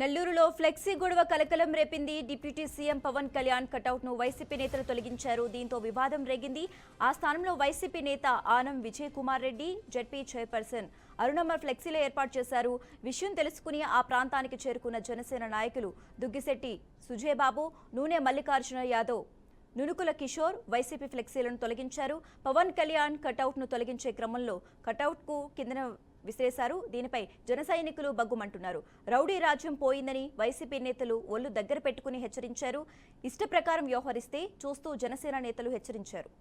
నెల్లూరులో ఫ్లెక్సీ గొడవ కలకలం రేపింది. Deputy CM Pawan Kalyan cutout ను వైసీపీ నేతలు తొలగించారు. దీంతో వివాదం రేగింది. ఆ స్థానంలో వైసీపీ నేత ఆనం విజయ్ కుమార్ రెడ్డి, జడ్పీ చైర్పర్సన్ అరుణమ్మ ఫ్లెక్సీలో ఏర్పాటు చేశారు. విషయం తెలుసుకుని ఆ ప్రాంతానికి చేరుకున్న జనసేన నాయకులు దుగ్గిశెట్టి సుజయబాబు, నూనె మల్లికార్జున యాదవ్, నునుకుల కిషోర్ వైసీపీ ఫ్లెక్సీలను తొలగించారు. పవన్ కళ్యాణ్ కటౌట్ ను తొలగించే క్రమంలో కటౌట్ కు కిందన విసిరేశారు. దీనిపై జన సైనికులు బగ్గుమంటున్నారు. రౌడీ రాజ్యం పోయిందని వైసీపీ నేతలు ఒళ్ళు దగ్గర పెట్టుకుని హెచ్చరించారు. ఇష్ట ప్రకారం వ్యవహరిస్తే చూస్తూ జనసేన నేతలు హెచ్చరించారు.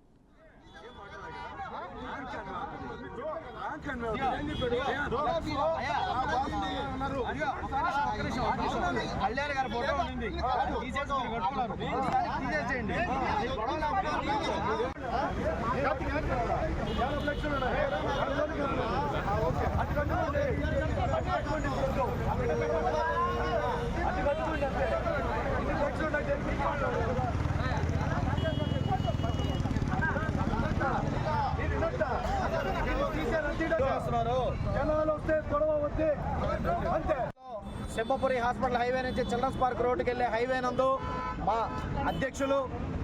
సింహపురి హాస్పిటల్ హైవే నుంచి చిల్డ్రన్స్ పార్క్ రోడ్డుకి వెళ్ళే హైవే నందు మా అధ్యక్షులు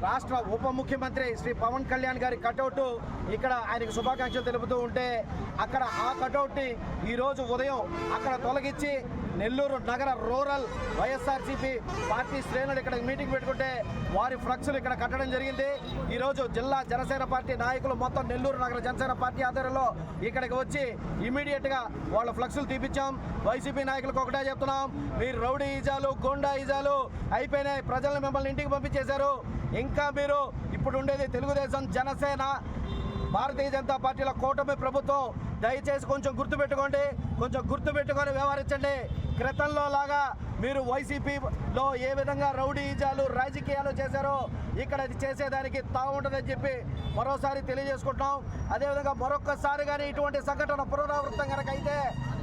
రాష్ట్ర ఉప ముఖ్యమంత్రి శ్రీ పవన్ కళ్యాణ్ గారి కటౌట్ ఇక్కడ ఆయనకు శుభాకాంక్షలు తెలుపుతూ ఉంటే అక్కడ ఆ కటౌట్ని ఈరోజు ఉదయం అక్కడ తొలగించి నెల్లూరు నగర రూరల్ వైఎస్ఆర్సీపీ పార్టీ శ్రేణులు ఇక్కడ మీటింగ్ పెట్టుకుంటే వారి ఫ్లెక్స్లు ఇక్కడ కట్టడం జరిగింది. ఈరోజు జిల్లా జనసేన పార్టీ నాయకులు మొత్తం నెల్లూరు నగర జనసేన పార్టీ ఆధ్వర్యంలో ఇక్కడికి వచ్చి ఇమీడియట్గా వాళ్ళ ఫ్లెక్స్లు తీపిచ్చాం. వైసీపీ నాయకులకు ఒకటే చెప్తున్నాం, మీరు రౌడీ ఈజాలు, గోండా ఈజాలు అయిపోయినాయి. ప్రజలను మిమ్మల్ని ఇంటికి పంపించేశారు. ఇంకా మీరు ఇప్పుడు ఉండేది తెలుగుదేశం, జనసేన, భారతీయ జనతా పార్టీల కూటమి ప్రభుత్వం. దయచేసి కొంచెం గుర్తుపెట్టుకోండి, కొంచెం గుర్తుపెట్టుకొని వ్యవహరించండి. క్రితంలో లాగా మీరు వైసీపీలో ఏ విధంగా రౌడీజాలు రాజకీయాలు చేశారో ఇక్కడ అది చేసేదానికి తావుంటుందని చెప్పి మరోసారి తెలియజేసుకుంటున్నాం. అదేవిధంగా మరొక్కసారి కానీ ఇటువంటి సంఘటన పునరావృతం కనుక అయితే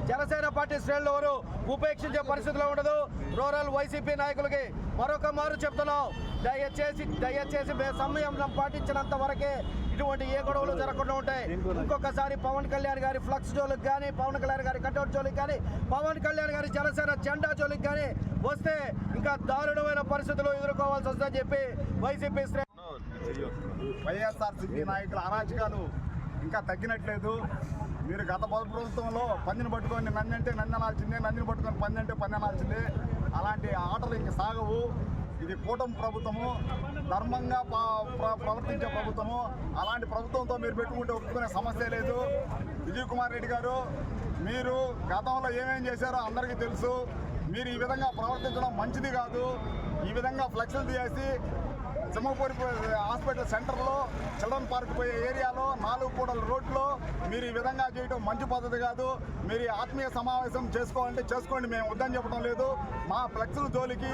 జనసేన పార్టీ శ్రేణులు ఎవరు ఉపేక్షించే పరిస్థితిలో ఉండదు. రూరల్ వైసీపీ నాయకులకి మరొక మారు చెప్తున్నాం, దయచేసి సమయం పాటించినంత వరకే ఇటువంటి ఏ గొడవలు జరగకుండా ఉంటాయి. ఇంకొకసారి పవన్ కళ్యాణ్ గారి ఫ్లక్స్ జోలికి కానీ, పవన్ కళ్యాణ్ గారి కటౌట్ జోలికి కానీ, పవన్ కళ్యాణ్ గారి జనసేన జెండా జోలికి కానీ వస్తే ఇంకా దారుణమైన పరిస్థితులు ఎదుర్కోవాల్సి వస్తుందని చెప్పి వైసీపీ వైఎస్ఆర్సీపీ నాయకుల అరాచకాలు ఇంకా తగ్గినట్లేదు. మీరు గత ప్రభుత్వంలో పందిని పట్టుకొని నంది అంటే నంది అనాల్సిందే, నందిని పట్టుకొని పంది అంటే పంది అనాల్సిందే. అలాంటి ఆటలు ఇంక సాగవు. ఇది కూటమి ప్రభుత్వము, ధర్మంగా ప్రవర్తించే ప్రభుత్వము. అలాంటి ప్రభుత్వంతో మీరు పెట్టుకుంటే ఒప్పుకునే సమస్య లేదు. విజయ్ కుమార్ రెడ్డి గారు, మీరు గతంలో ఏమేం చేశారో అందరికీ తెలుసు. మీరు ఈ విధంగా ప్రవర్తించడం మంచిది కాదు. ఈ విధంగా ఫ్లెక్స్లు తీసి సింహపురి హాస్పిటల్ సెంటర్లో, చిల్డ్రన్ పార్క్ పోయే ఏరియాలో, 4 కూడల రోడ్లో మీరు ఈ విధంగా చేయడం మంచి పద్ధతి కాదు. మీరు ఆత్మీయ సమావేశం చేసుకోవాలంటే చేసుకోండి, మేము వద్దని చెప్పడం లేదు. మా ఫ్లెక్స్ల జోలికి,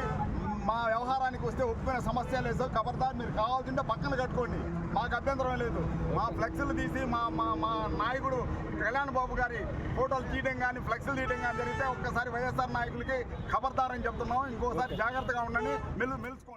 మా వ్యవహారానికి వస్తే ఒప్పుకునే సమస్య లేదు. ఖబర్దార్, మీరు కావాల్సింటే పక్కన కట్టుకోండి, మాకు అభ్యంతరం లేదు. మా ఫ్లెక్స్లు తీసి మా నాయకుడు కళ్యాణ్ బాబు గారి ఫోటోలు తీయడం కానీ, ఫ్లెక్స్లు తీయడం కానీ జరిగితే ఒక్కసారి వైఎస్ఆర్ నాయకులకి ఖబర్దార్ అని చెప్తున్నాం. ఇంకోసారి జాగ్రత్తగా ఉండండి, మెలుసుకోండి.